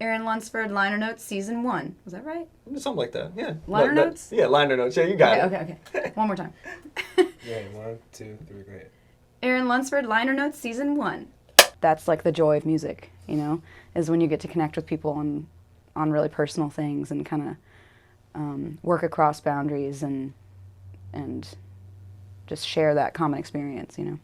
Erin Lunsford, Liner Notes, Season 1. Was that right? Something like that, yeah. Liner notes? Yeah, liner notes. Yeah, you got it. Okay. One more time. Yeah, 1, 2, 3, great. Erin Lunsford, Liner Notes, Season 1. That's like the joy of music, you know, is when you get to connect with people on really personal things and kind of work across boundaries and just share that common experience, you know.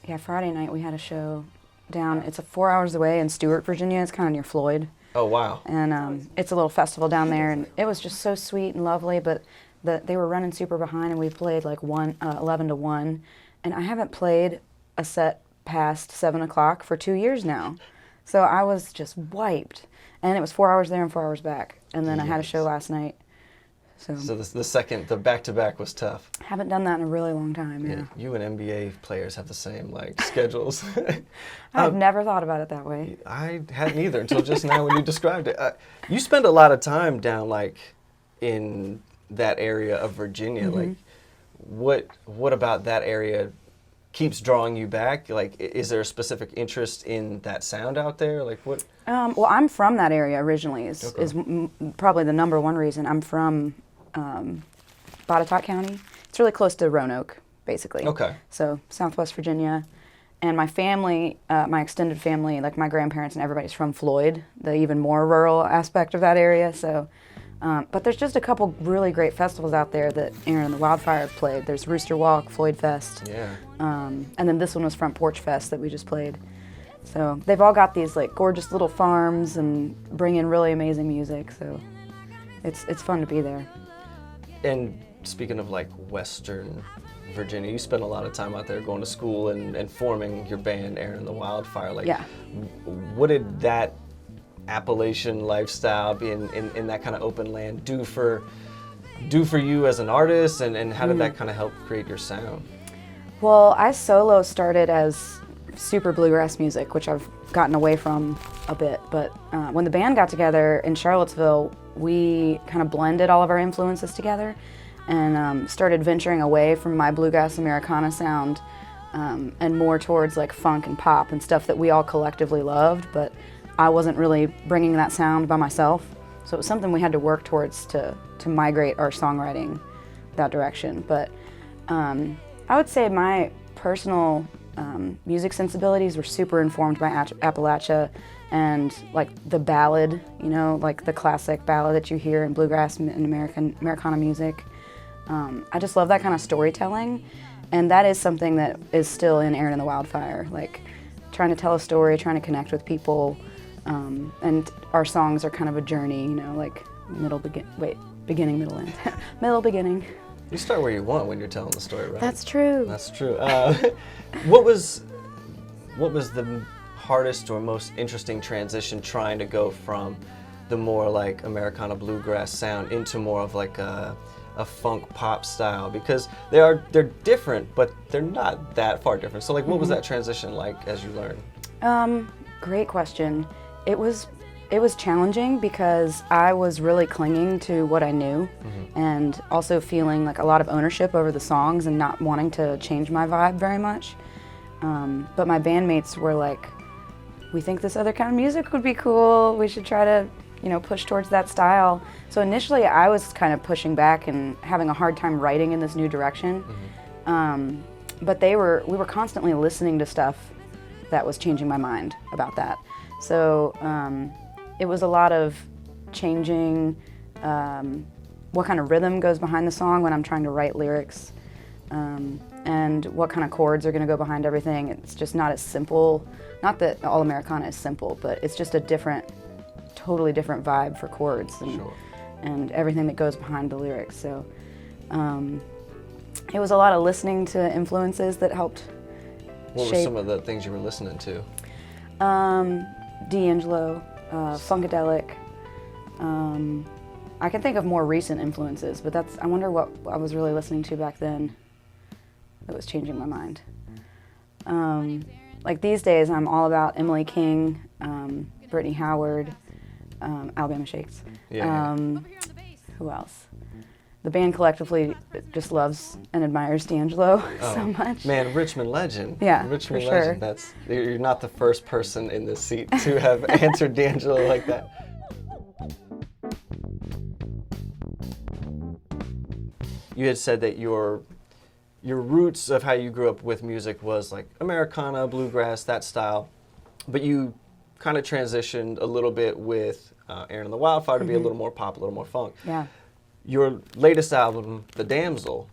Yeah, Friday night we had a show down, it's 4 hours away in Stewart, Virginia. It's kind of near Floyd. Oh, wow. And it's a little festival down there, and it was just so sweet and lovely, but they were running super behind, and we played like 11 to 1, and I haven't played a set past 7 o'clock for 2 years now. So I was just wiped. And it was 4 hours there and 4 hours back. And then I had a show last night. So the back-to-back was tough. Haven't done that in a really long time, yeah. You and NBA players have the same, like, schedules. I've never thought about it that way. I hadn't either until just now when you described it. You spend a lot of time down, like, in that area of Virginia. Mm-hmm. Like, what about that area keeps drawing you back? Like, is there a specific interest in that sound out there? Like, what? Well, I'm from that area originally, is probably the number one reason. I'm from Botetourt County. It's really close to Roanoke, basically. Okay. So Southwest Virginia. And my family, my extended family, like my grandparents and everybody's from Floyd, the even more rural aspect of that area. So, but there's just a couple really great festivals out there that Erin and the Wildfire played. There's Rooster Walk, Floyd Fest. Yeah. And then this one was Front Porch Fest that we just played. So they've all got these like gorgeous little farms and bring in really amazing music. So it's fun to be there. And speaking of like Western Virginia, you spent a lot of time out there going to school and forming your band, Erin and the Wildfire. Like, yeah. What did that Appalachian lifestyle, being in that kind of open land, do for you as an artist, and how did that kind of help create your sound? Well, I solo started as super bluegrass music, which I've gotten away from a bit, but when the band got together in Charlottesville, we kind of blended all of our influences together and started venturing away from my bluegrass Americana sound and more towards like funk and pop and stuff that we all collectively loved, but I wasn't really bringing that sound by myself. So it was something we had to work towards to migrate our songwriting that direction. But I would say my personal music sensibilities were super informed by Appalachia and like the ballad, you know, like the classic ballad that you hear in bluegrass and Americana music. I just love that kind of storytelling, and that is something that is still in Erin and the Wildfire, like trying to tell a story, trying to connect with people, and our songs are kind of a journey, you know, like beginning, middle, end. Middle, beginning. You start where you want when you're telling the story, right? That's true. That's true. What was the hardest or most interesting transition trying to go from the more like Americana bluegrass sound into more of like a funk pop style? Because they're different, but they're not that far different. So like, what was that transition like as you learned? Great question. It was challenging because I was really clinging to what I knew and also feeling like a lot of ownership over the songs and not wanting to change my vibe very much. But my bandmates were like, we think this other kind of music would be cool. We should try to, you know, push towards that style. So initially I was kind of pushing back and having a hard time writing in this new direction. But we were constantly listening to stuff that was changing my mind about that. So it was a lot of changing what kind of rhythm goes behind the song when I'm trying to write lyrics. and what kind of chords are going to go behind everything. It's just not as simple. Not that all Americana is simple, but it's just a totally different vibe for chords and everything that goes behind the lyrics. So it was a lot of listening to influences that helped What shape. were some of the things you were listening to? D'Angelo, Funkadelic. I can think of more recent influences, but I wonder what I was really listening to back then that was changing my mind. Like these days, I'm all about Emily King, Brittany Howard, Alabama Shakes. Yeah. Who else? The band collectively just loves and admires D'Angelo so much. Man, Richmond legend. Yeah, Richmond for legend. sure. You're not the first person in this seat to have answered D'Angelo like that. You had said that your roots of how you grew up with music was like Americana, bluegrass, that style, but you kind of transitioned a little bit with Erin and the Wildfire to be a little more pop, a little more funk. Yeah. Your latest album, The Damsel,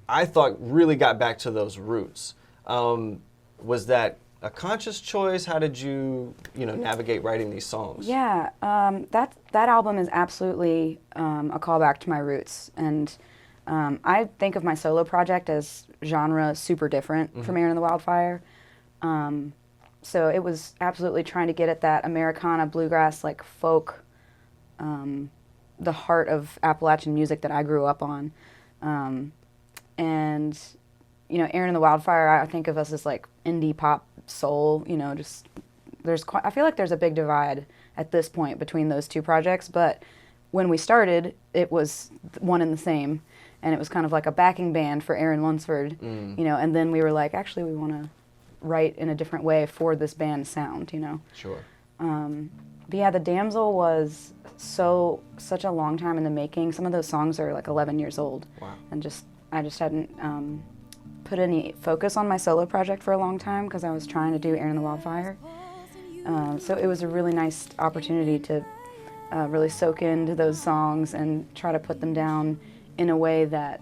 I thought really got back to those roots. Was that a conscious choice? How did you navigate writing these songs? Yeah, that album is absolutely a callback to my roots, and I think of my solo project as genre super different from Erin and the Wildfire. So it was absolutely trying to get at that Americana, bluegrass, like folk, the heart of Appalachian music that I grew up on. And, Erin and the Wildfire, I think of us as like indie pop soul, just I feel like there's a big divide at this point between those two projects, but when we started, it was one and the same, and it was kind of like a backing band for Erin Lunsford, and then we were like, actually, we want to write in a different way for this band sound, Sure. But yeah, The Damsel was such a long time in the making. Some of those songs are like 11 years old. Wow. And I just hadn't put any focus on my solo project for a long time because I was trying to do Erin and the Wildfire. So it was a really nice opportunity to really soak into those songs and try to put them down in a way that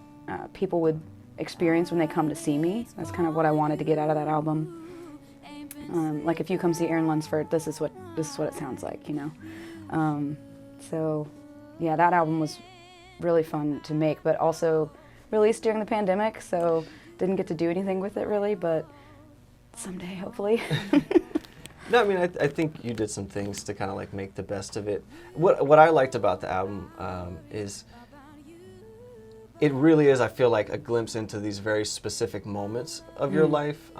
people would experience when they come to see me. That's kind of what I wanted to get out of that album. Like if you come see Erin Lunsford, this is what it sounds like, So yeah, that album was really fun to make, but also released during the pandemic, so didn't get to do anything with it really, but someday hopefully. No, I mean, I think you did some things to kind of like make the best of it. What I liked about the album is it really is, I feel like, a glimpse into these very specific moments of your life,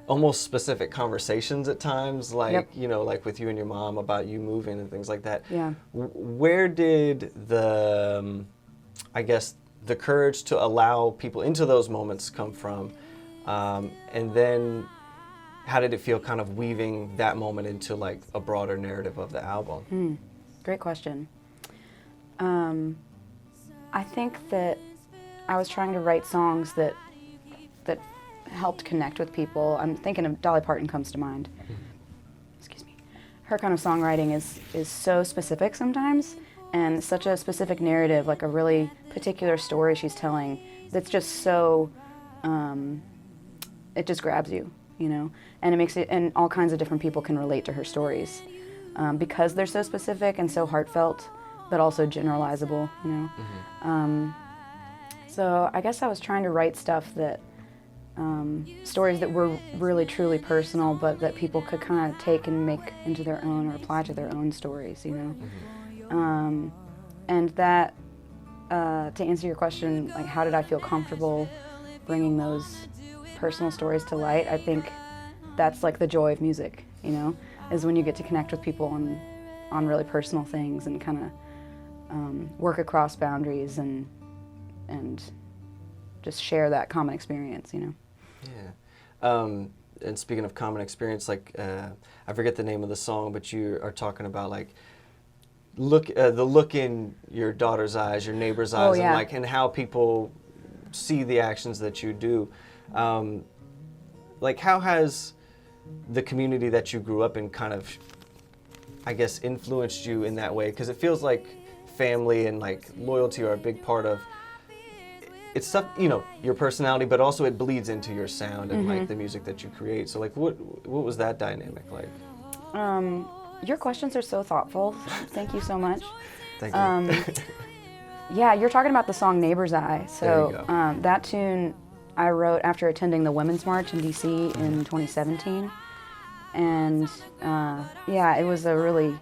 almost specific conversations at times, like, like with you and your mom about you moving and things like that. Yeah. Where did the courage to allow people into those moments come from? And then how did it feel kind of weaving that moment into like a broader narrative of the album? Great question. I think that I was trying to write songs that helped connect with people. I'm thinking of Dolly Parton comes to mind. Excuse me. Her kind of songwriting is so specific sometimes, and such a specific narrative, like a really particular story she's telling that's just so, it just grabs you, and it makes it, and all kinds of different people can relate to her stories because they're so specific and so heartfelt, but also generalizable, So I guess I was trying to write stuff that, stories that were really truly personal, but that people could kind of take and make into their own or apply to their own stories, And that, to answer your question, like how did I feel comfortable bringing those personal stories to light? I think that's like the joy of music, is when you get to connect with people on really personal things and kind of work across boundaries and just share that common experience, Yeah. And speaking of common experience, like I forget the name of the song, but you are talking about like the look in your daughter's eyes, your neighbor's eyes, yeah. and how people see the actions that you do. Like how has the community that you grew up in kind of, I guess, influenced you in that way? Because it feels like family and like loyalty are a big part of it's stuff, you know, your personality, but also it bleeds into your sound and like the music that you create. So like, what was that dynamic like? Your questions are so thoughtful. Thank you so much. Thank you. Yeah, you're talking about the song Neighbor's Eye. There you So go. that tune I wrote after attending the Women's March in DC in 2017. And yeah, it was a really,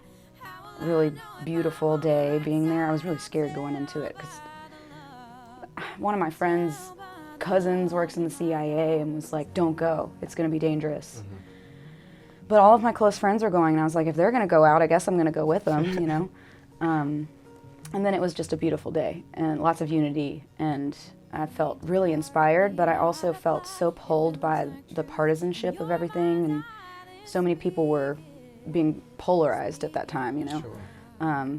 really beautiful day being there. I was really scared going into it because one of my friend's cousins works in the CIA and was like, don't go, it's going to be dangerous. But all of my close friends were going, and I was like, if they're going to go out, I guess I'm going to go with them, you know? And then it was just a beautiful day and lots of unity, and I felt really inspired, but I also felt so pulled by the partisanship of everything, and so many people were being polarized at that time, you know? Sure.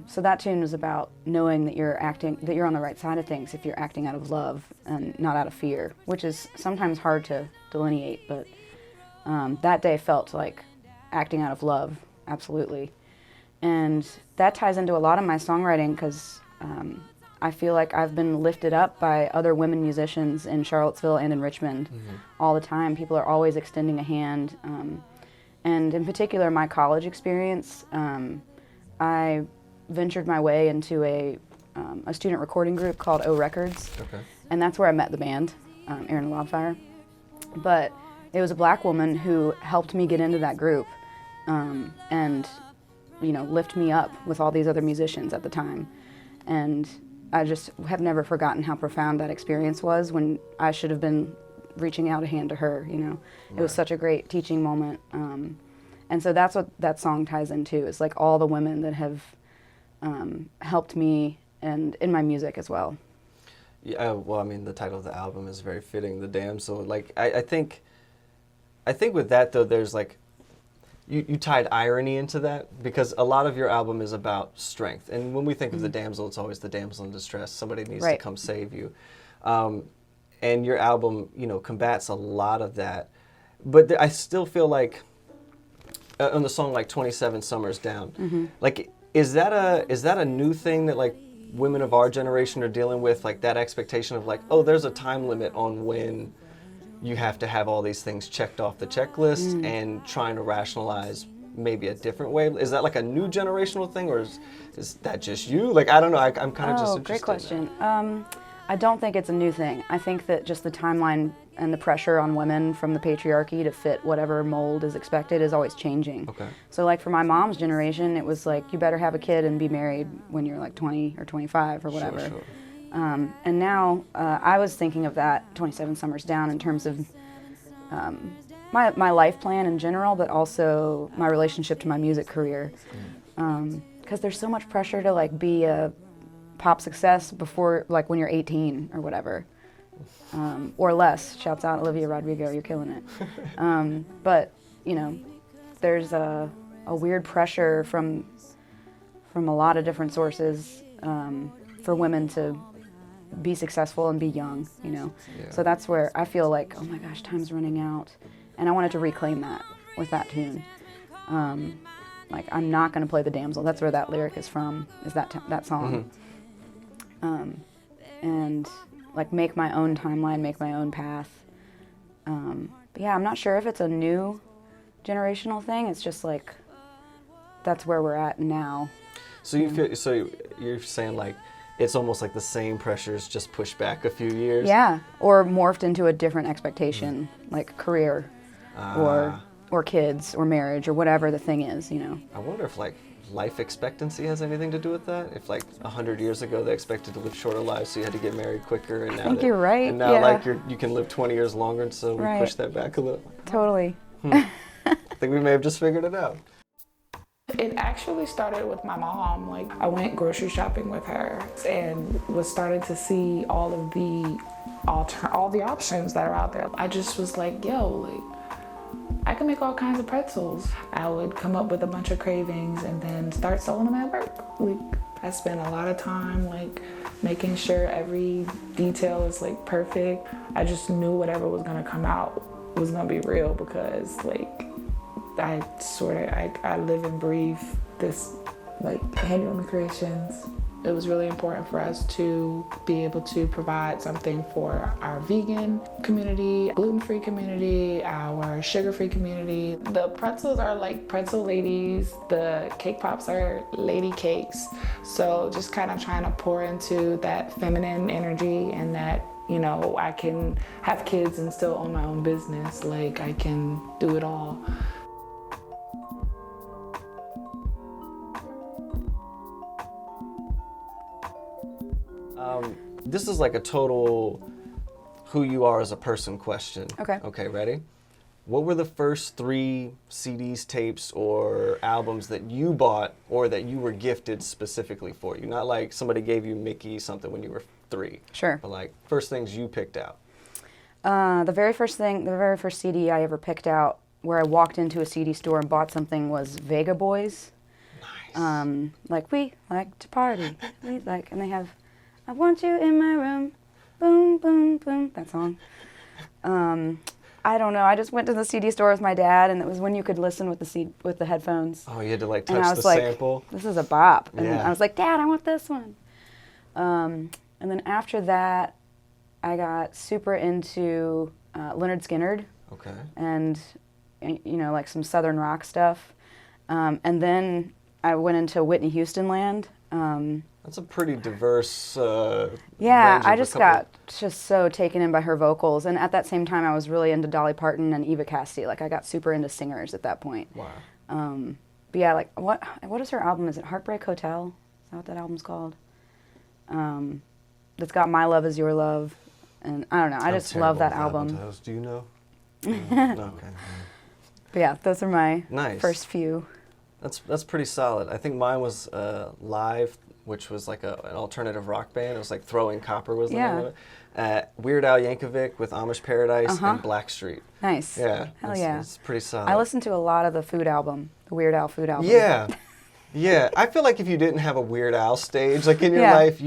So that tune was about knowing that you're on the right side of things if you're acting out of love and not out of fear, which is sometimes hard to delineate, but that day felt like acting out of love, absolutely. And that ties into a lot of my songwriting because I feel like I've been lifted up by other women musicians in Charlottesville and in Richmond all the time. People are always extending a hand. And in particular, my college experience, I ventured my way into a student recording group called O Records. Okay. And that's where I met the band, Erin Wildfire. But it was a black woman who helped me get into that group and, you know, lift me up with all these other musicians at the time. And I just have never forgotten how profound that experience was when I should have been reaching out a hand to her, you know. It was such a great teaching moment. And so that's what that song ties into, is like all the women that have helped me and in my music as well. Yeah, well, I mean, the title of the album is very fitting, The Damsel. Like, I think with that, though, there's like, you tied irony into that, because a lot of your album is about strength. And when we think of the damsel, it's always the damsel in distress. Somebody needs to come save you. And your album, you know, combats a lot of that. But I still feel like, on the song like 27 Summers Down, like, is that a new thing that like women of our generation are dealing with, like that expectation of like, oh, there's a time limit on when you have to have all these things checked off the checklist, and trying to rationalize maybe a different way? Is that like a new generational thing, or is that just you? Like, I don't know, I'm kind of just interested. Great question. I don't think it's a new thing. I think that just the timeline and the pressure on women from the patriarchy to fit whatever mold is expected is always changing. Okay. So like for my mom's generation, it was like, you better have a kid and be married when you're like 20 or 25 or whatever. Sure. And now I was thinking of that 27 Summers Down in terms of my life plan in general, but also my relationship to my music career. Because there's so much pressure to like be a pop success before, like when you're 18 or whatever, or less. Shouts out Olivia Rodrigo, you're killing it. But you know, there's a weird pressure from a lot of different sources for women to be successful and be young, you know. Yeah. So that's where I feel like, oh my gosh, time's running out, and I wanted to reclaim that with that tune. Like, I'm not going to play the damsel. That's where that lyric is from, is that song. And like make my own timeline, make my own path. But yeah, I'm not sure if it's a new generational thing. It's just like, that's where we're at now. So you feel, so you're saying like, it's almost like the same pressures just pushed back a few years? Yeah, or morphed into a different expectation, like career, or kids, or marriage, or whatever the thing is, you know. I wonder if like life expectancy has anything to do with that? If like 100 years ago they expected to live shorter lives, so you had to get married quicker, and now I think you're right. And now yeah. like you can live 20 years longer, and so we push that back a little. Totally. I think we may have just figured it out. It actually started with my mom. Like, I went grocery shopping with her and was starting to see all of the options that are out there. I just was like, yo, like, I can make all kinds of pretzels. I would come up with a bunch of cravings and then start selling them at work. Like, I spent a lot of time like making sure every detail is like perfect. I just knew whatever was gonna come out was gonna be real, because like, I live and breathe this like handle creations. It was really important for us to be able to provide something for our vegan community, gluten-free community, our sugar-free community. The pretzels are like pretzel ladies. The cake pops are lady cakes. So just kind of trying to pour into that feminine energy and that, you know, I can have kids and still own my own business. Like, I can do it all. This is like a total who you are as a person question. Okay. Okay, ready? What were the first 3 CDs, tapes, or albums that you bought or that you were gifted specifically for you? Not like somebody gave you Mickey something when you were 3. Sure. But like first things you picked out. The very first CD I ever picked out where I walked into a CD store and bought something was Vengaboys. Nice. Like, we like to party. We like, and they have, I want you in my room, boom, boom, boom, that song. I don't know, I just went to the CD store with my dad, and it was when you could listen with the headphones. Oh, you had to like And I touch was the like, sample. this is a bop. And Yeah. I was like, Dad, I want this one. And then after that, I got super into Leonard Skinner Okay. and, you know, like some Southern rock stuff. And then I went into Whitney Houston land. That's a pretty diverse Yeah, range I of a just couple- got just so taken in by her vocals. And at that same time, I was really into Dolly Parton and Eva Cassidy. Like, I got super into singers at that point. Wow. But yeah, like, what is her album? Is it Heartbreak Hotel? Is that what that album's called? That's got My Love Is Your Love. And I don't know, I I'm just love that terrible with album. titles. Do you know? Okay. But yeah, those are my Nice. first few. That's pretty solid. I think mine was Live, which was like an alternative rock band. It was like Throwing Copper was the name of it. Weird Al Yankovic with Amish Paradise and Blackstreet. Nice. Yeah. Hell it's, yeah. It's pretty solid. I listened to a lot of the Food album, the Weird Al Food album. Yeah. Yeah. I feel like if you didn't have a Weird Al stage, like in your Yeah. life,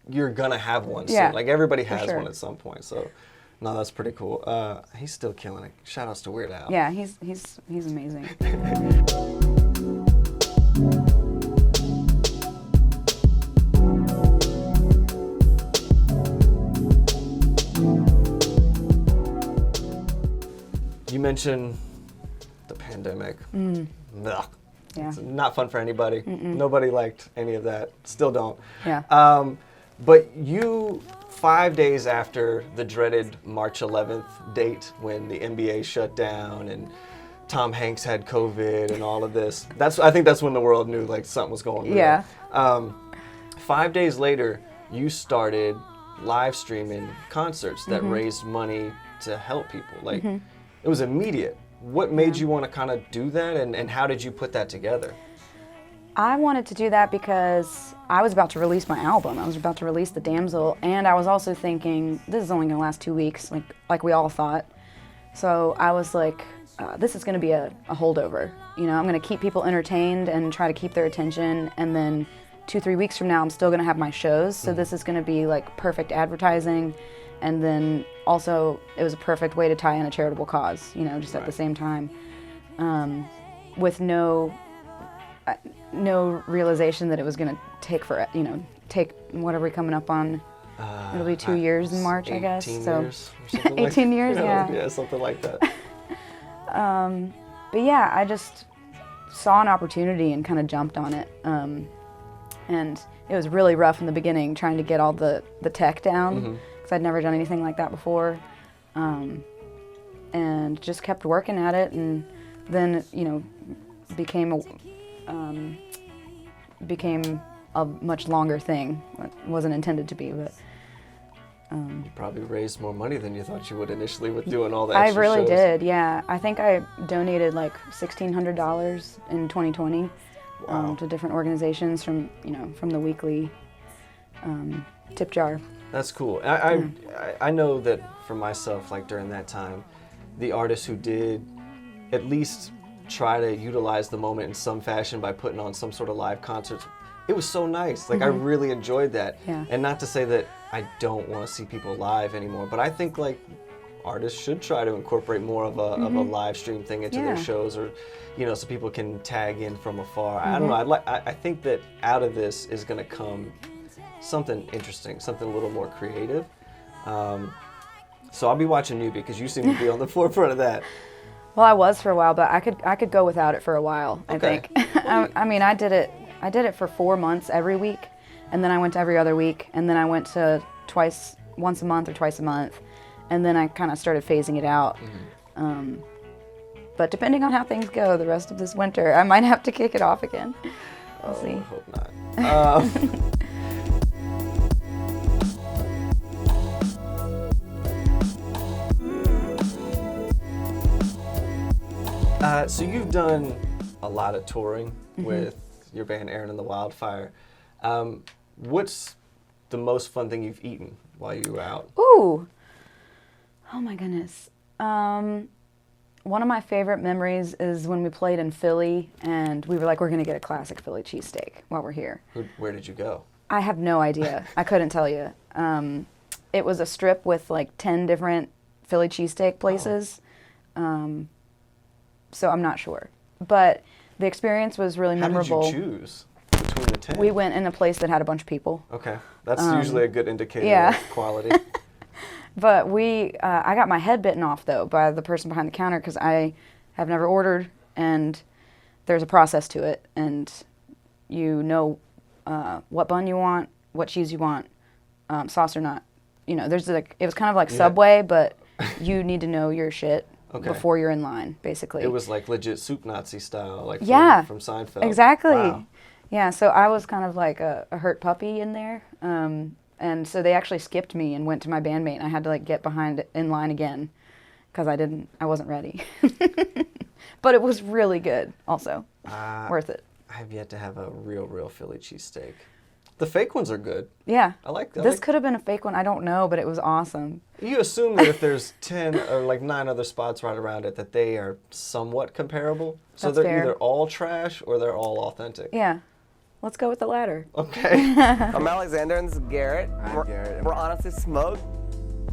you're gonna have one soon. Yeah, Like everybody has sure. one at some point. So, no, that's pretty cool. He's still killing it. Shout outs to Weird Al. Yeah, he's amazing. You mentioned the pandemic. Ugh. Yeah. It's not fun for anybody. Nobody liked any of that. Still don't. Yeah. But you, 5 days after the dreaded March 11th date when the NBA shut down and Tom Hanks had COVID and all of this, I think that's when the world knew like something was going on. Yeah. 5 days later, you started live streaming concerts that raised money to help people. Like, it was immediate. What made you want to kind of do that, and how did you put that together? I wanted to do that because I was about to release my album. I was about to release the Damsel, and I was also thinking, this is only going to last 2 weeks, like we all thought. So I was like, this is going to be a holdover. You know, I'm going to keep people entertained and try to keep their attention, and then 2-3 weeks from now, I'm still going to have my shows. So this is going to be like perfect advertising, and then also it was a perfect way to tie in a charitable cause. You know, just at the same time, with no realization that it was going to take what are we coming up on? It'll be 2 years in March, I guess. 18 So years or something like 18 years, you know, yeah. Yeah, something like that. But yeah, I just saw an opportunity and kind of jumped on it. And it was really rough in the beginning trying to get all the tech down because I'd never done anything like that before. And just kept working at it, and then, you know, became a much longer thing. It wasn't intended to be, but You probably raised more money than you thought you would initially with doing all that. I extra really shows. did, yeah. I think I donated like $1,600 in 2020 to different organizations from the weekly tip jar. That's cool. I know that for myself, like during that time, the artists who did at least try to utilize the moment in some fashion by putting on some sort of live concerts, it was so nice. Like I really enjoyed that. Yeah. And not to say that I don't want to see people live anymore, but I think like artists should try to incorporate more of a live stream thing into their Yeah. shows, or so people can tag in from afar. I don't know. I think that out of this is going to come something interesting, something a little more creative. So I'll be watching you because you seem to be on the forefront of that. Well, I was for a while, but I could go without it for a while, I Okay. think. I mean, I did it for 4 months every week, and then I went to every other week, and then I went to once a month or twice a month, and then I kind of started phasing it out. But depending on how things go the rest of this winter, I might have to kick it off again. We'll see. I hope not. So you've done a lot of touring with your band Erin and the Wildfire. What's the most fun thing you've eaten while you were out? Ooh. Oh my goodness. One of my favorite memories is when we played in Philly and we were like, we're going to get a classic Philly cheesesteak while we're here. Where did you go? I have no idea. I couldn't tell you. It was a strip with like 10 different Philly cheesesteak places. So I'm not sure. But the experience was really memorable. How did you choose between the 10? We went in a place that had a bunch of people. Okay. That's usually a good indicator yeah. of quality. But I got my head bitten off, though, by the person behind the counter because I have never ordered, and there's a process to it, and you know what bun you want, what cheese you want, sauce or not. You know, there's like, it was kind of like Subway, but you need to know your shit before you're in line, basically. It was like legit soup Nazi style, like from Seinfeld. Exactly. Wow. Yeah, so I was kind of like a hurt puppy in there. And so they actually skipped me and went to my bandmate, and I had to like get behind in line again because I wasn't ready. But it was really good also. Worth it. I have yet to have a real Philly cheesesteak. The fake ones are good. Yeah. I like that. This could have been a fake one, I don't know, but it was awesome. You assume that if there's 10 or like 9 other spots right around it, that they are somewhat comparable. So That's they're fair. either all trash or they're all authentic. Yeah. Let's go with the latter. Okay. I'm Alexander and this is Garrett. Garrett. We're honestly smoked.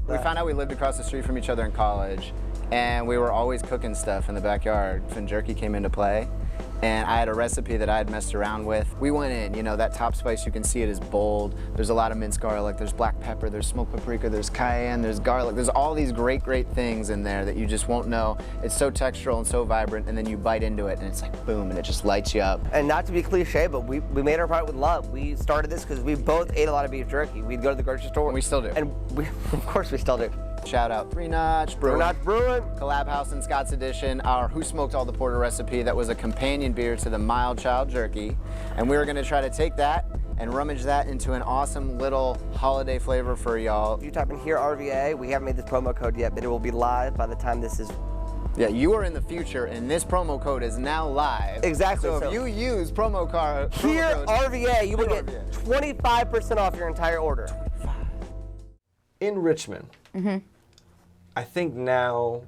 We found out we lived across the street from each other in college, and we were always cooking stuff in the backyard. When jerky came into play, and I had a recipe that I had messed around with. We went in, you know, that top spice, you can see it is bold. There's a lot of minced garlic, there's black pepper, there's smoked paprika, there's cayenne, there's garlic. There's all these great things in there that you just won't know. It's so textural and so vibrant, and then you bite into it, and it's like boom, and it just lights you up. And not to be cliche, but we made our product with love. We started this because we both ate a lot of beef jerky. We'd go to the grocery store. And we still do. And of course we still do. Shout out 3 Notch Brewing. 3 Notch Brewing. Collab House in Scott's Edition, our Who Smoked All the Porter recipe that was a companion beer to the Mild Child Jerky. And we were gonna try to take that and rummage that into an awesome little holiday flavor for y'all. If you type in here RVA, we haven't made this promo code yet, but it will be live by the time this is. Yeah, you are in the future, and this promo code is now live. Exactly. So if you use promo code Here RVA, you will get RVA. 25% off your entire order. In Richmond, I think now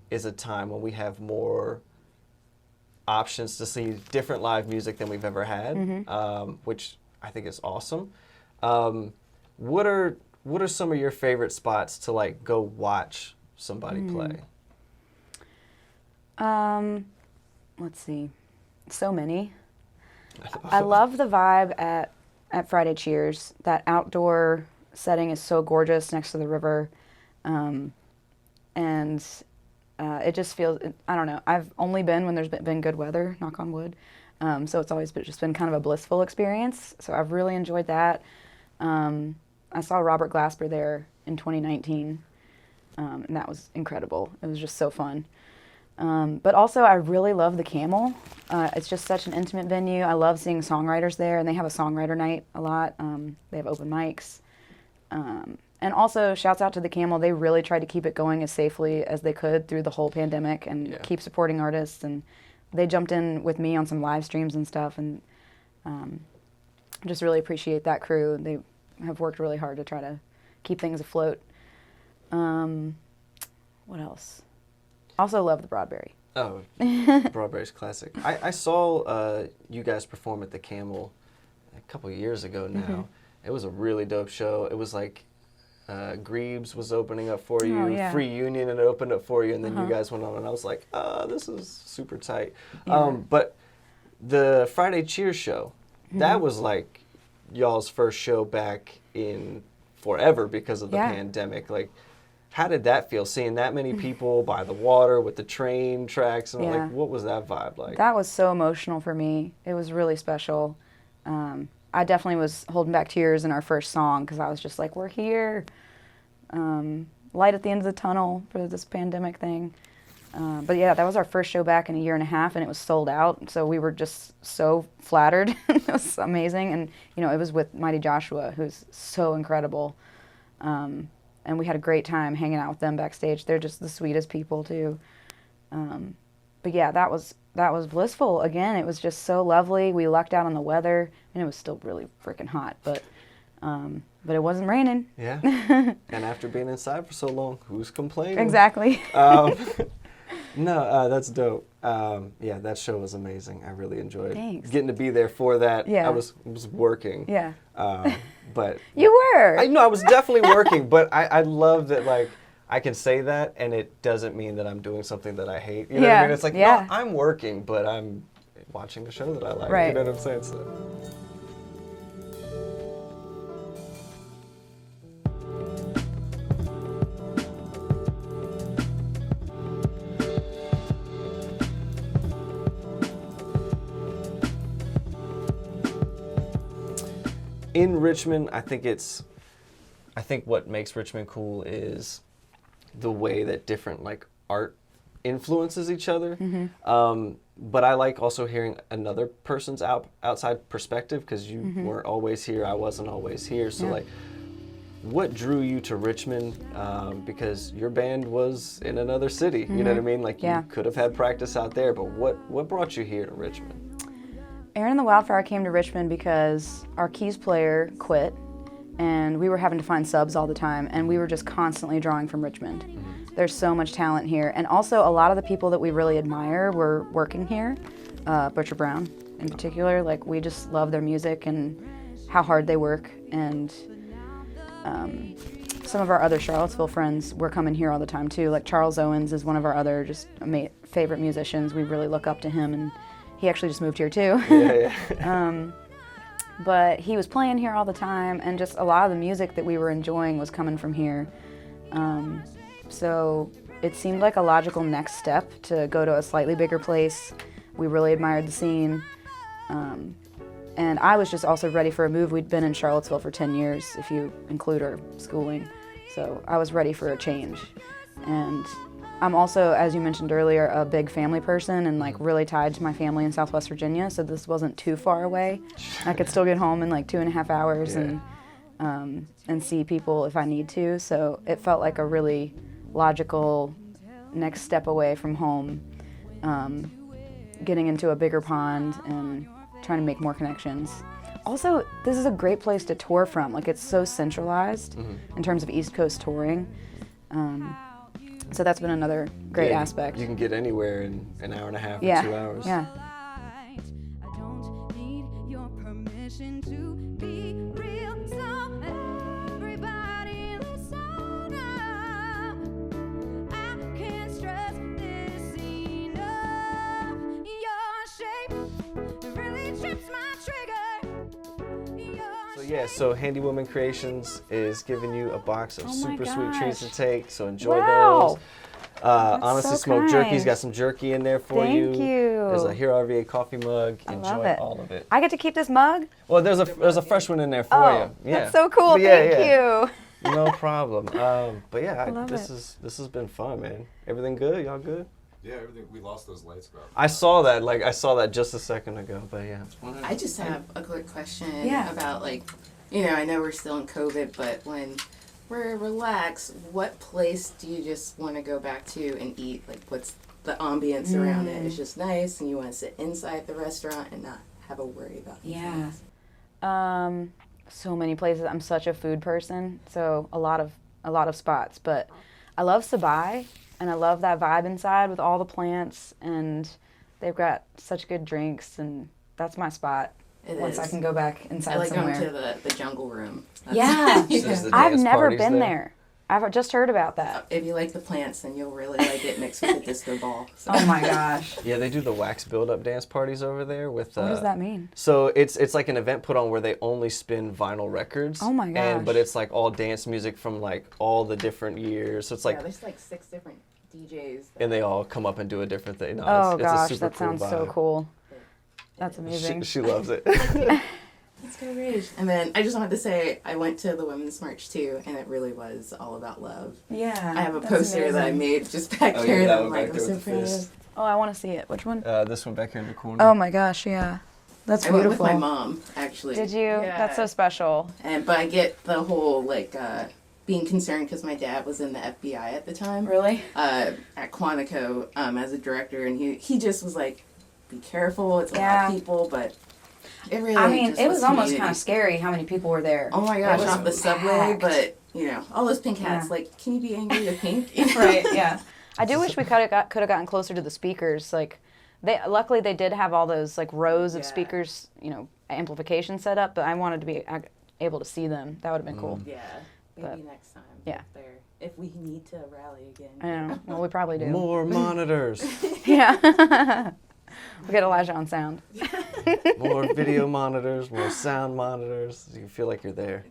is a time when we have more options to see different live music than we've ever had, which I think is awesome. What are some of your favorite spots to like go watch somebody play? Let's see. So many. I love the vibe at Friday Cheers. That outdoor setting is so gorgeous next to the river. And it just feels, I don't know, I've only been when there's been good weather, knock on wood. So it's always just been kind of a blissful experience. So I've really enjoyed that. I saw Robert Glasper there in 2019, and that was incredible. It was just so fun. But also I really love the Camel. It's just such an intimate venue. I love seeing songwriters there, and they have a songwriter night a lot. They have open mics. And also, shouts out to the Camel. They really tried to keep it going as safely as they could through the whole pandemic and keep supporting artists. And they jumped in with me on some live streams and stuff. And just really appreciate that crew. They have worked really hard to try to keep things afloat. What else? Also love the Broadberry. Oh, Broadberry's classic. I saw you guys perform at the Camel a couple years ago now. It was a really dope show. It was like Greaves was opening up for you, Free Union and it opened up for you, and then you guys went on, and I was like, this is super tight. But the Friday Cheers show, that was like y'all's first show back in forever because of the pandemic. Like, how did that feel, seeing that many people by the water with the train tracks? And like, what was that vibe like? That was so emotional for me. It was really special. I definitely was holding back tears in our first song because I was just like, we're here. Light at the end of the tunnel for this pandemic thing. But yeah, that was our first show back in a year and a half, and it was sold out. So we were just so flattered. It was amazing. And, you know, it was with Mighty Joshua, who's so incredible. And we had a great time hanging out with them backstage. They're just the sweetest people too. But yeah, that was blissful. Again, it was just so lovely. We lucked out on the weather, and it was still really freaking hot, but it wasn't raining. Yeah. And after being inside for so long, who's complaining? Exactly. No, that's dope. Yeah, that show was amazing. I really enjoyed getting to be there for that. Yeah. I was working. Yeah. But you were. I was definitely working, but I love that, like, I can say that and it doesn't mean that I'm doing something that I hate. You know what I mean? It's like, no, I'm working, but I'm watching a show that I like. Right. You know what I'm saying? So. In Richmond, I think what makes Richmond cool is the way that different, like, art influences each other. But I like also hearing another person's outside perspective, because you weren't always here, I wasn't always here. So like, what drew you to Richmond? Because your band was in another city, you know what I mean? Like, you could have had practice out there, but what brought you here to Richmond? Erin and the Wildfire came to Richmond because our keys player quit, and we were having to find subs all the time, and we were just constantly drawing from Richmond. There's so much talent here, and also a lot of the people that we really admire were working here, Butcher Brown in particular. Like, we just love their music and how hard they work, and some of our other Charlottesville friends were coming here all the time too. Like, Charles Owens is one of our other just favorite musicians. We really look up to him, and he actually just moved here too. But he was playing here all the time, and just a lot of the music that we were enjoying was coming from here. So it seemed like a logical next step to go to a slightly bigger place. We really admired the scene. And I was just also ready for a move. We'd been in Charlottesville for 10 years, if you include our schooling. So I was ready for a change. And I'm also, as you mentioned earlier, a big family person and like really tied to my family in Southwest Virginia, so this wasn't too far away. I could still get home in like 2.5 hours and see people if I need to, so it felt like a really logical next step away from home, getting into a bigger pond and trying to make more connections. Also, this is a great place to tour from. Like, it's so centralized in terms of East Coast touring. So that's been another great aspect. You can get anywhere in an hour and a half or 2 hours. Yeah. I don't need your permission to be real, so everybody listen up. I can't stress this enough. Your shape really trips my trigger. So Handy Woman Creations is giving you a box of super sweet treats to take, so enjoy Wow. those. Honestly, so smoked jerky's kind. got some jerky in there for you. Thank you. There's a Hero RVA coffee mug. I Enjoy love it. all of it. I get to keep this mug? Well, there's a fresh one in there for you. Yeah. That's so cool. But yeah, Thank yeah. you. No problem. But yeah, love this has been fun, man. Everything good? Y'all good? Yeah, everything. We lost those lights about. I saw that just a second ago, but yeah. I just have a quick question Yeah. about, like, you know, I know we're still in COVID, but when we're relaxed, what place do you just want to go back to and eat? Like, what's the ambience around it? It's just nice, and you want to sit inside the restaurant and not have a worry about anything else. So many places. I'm such a food person, so a lot of spots. But I love Sabai, and I love that vibe inside with all the plants, and they've got such good drinks, and that's my spot. Once I can go back inside I like somewhere. going to the jungle room. Yeah, There's the I've dance never parties been there. I've just heard about that. If you like the plants, then you'll really like it mixed with the disco ball. So. Oh my gosh. Yeah, they do the wax build-up dance parties over there with. What does that mean? So it's like an event put on where they only spin vinyl records. Oh my gosh. But it's like all dance music from like all the different years. So it's like. Yeah, there's like 6 different DJs. And they all come up and do a different thing. No, Oh it's gosh, a super that sounds cool so vibe. cool. That's amazing. She loves it. Let's go rage. And then I just wanted to say I went to the Women's March too, and it really was all about love. Yeah. I have a that's poster that I amazing. made just back Oh, here yeah, that that I'm one like, back I'm there so with the proud of. fist. Oh, I want to see it. Which one? This one back here in the corner. Oh my gosh, yeah. That's I went beautiful. with my mom, actually. Did you? Yeah. That's so special. But I get the whole like being concerned because my dad was in the FBI at the time. Really? At Quantico as a director, and he just was like, "Be careful. It's a lot Yeah. of people," but it really. I mean, just it was almost community. kind of scary how many people were there. Oh my It gosh, was off the subway, packed. but you know, all those pink hats. Yeah. Like, can you be angry with pink? You know? Right, yeah. I do wish we could have gotten closer to the speakers. Like, luckily they did have all those like rows of Yeah. speakers, you know, amplification set up. But I wanted to be able to see them. That would have been cool. Yeah, maybe But- next time. Yeah. If we need to rally again. I know. Well, we probably do. More monitors. Yeah. We get Elijah on sound. More video monitors. More sound monitors. You can feel like you're there.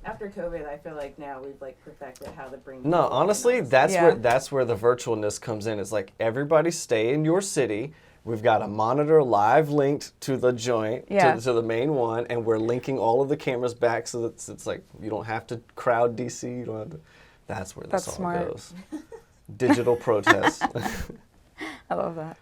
After COVID, I feel like now we've like perfected how to bring. No, people in honestly, on Yeah. that's where the virtualness comes in. It's like everybody stay in your city. We've got a monitor live linked to the joint, Yeah. to the main one, and we're linking all of the cameras back so that it's like you don't have to crowd DC. You don't have to. That's where this That's all smart. goes. Digital protest. I love that.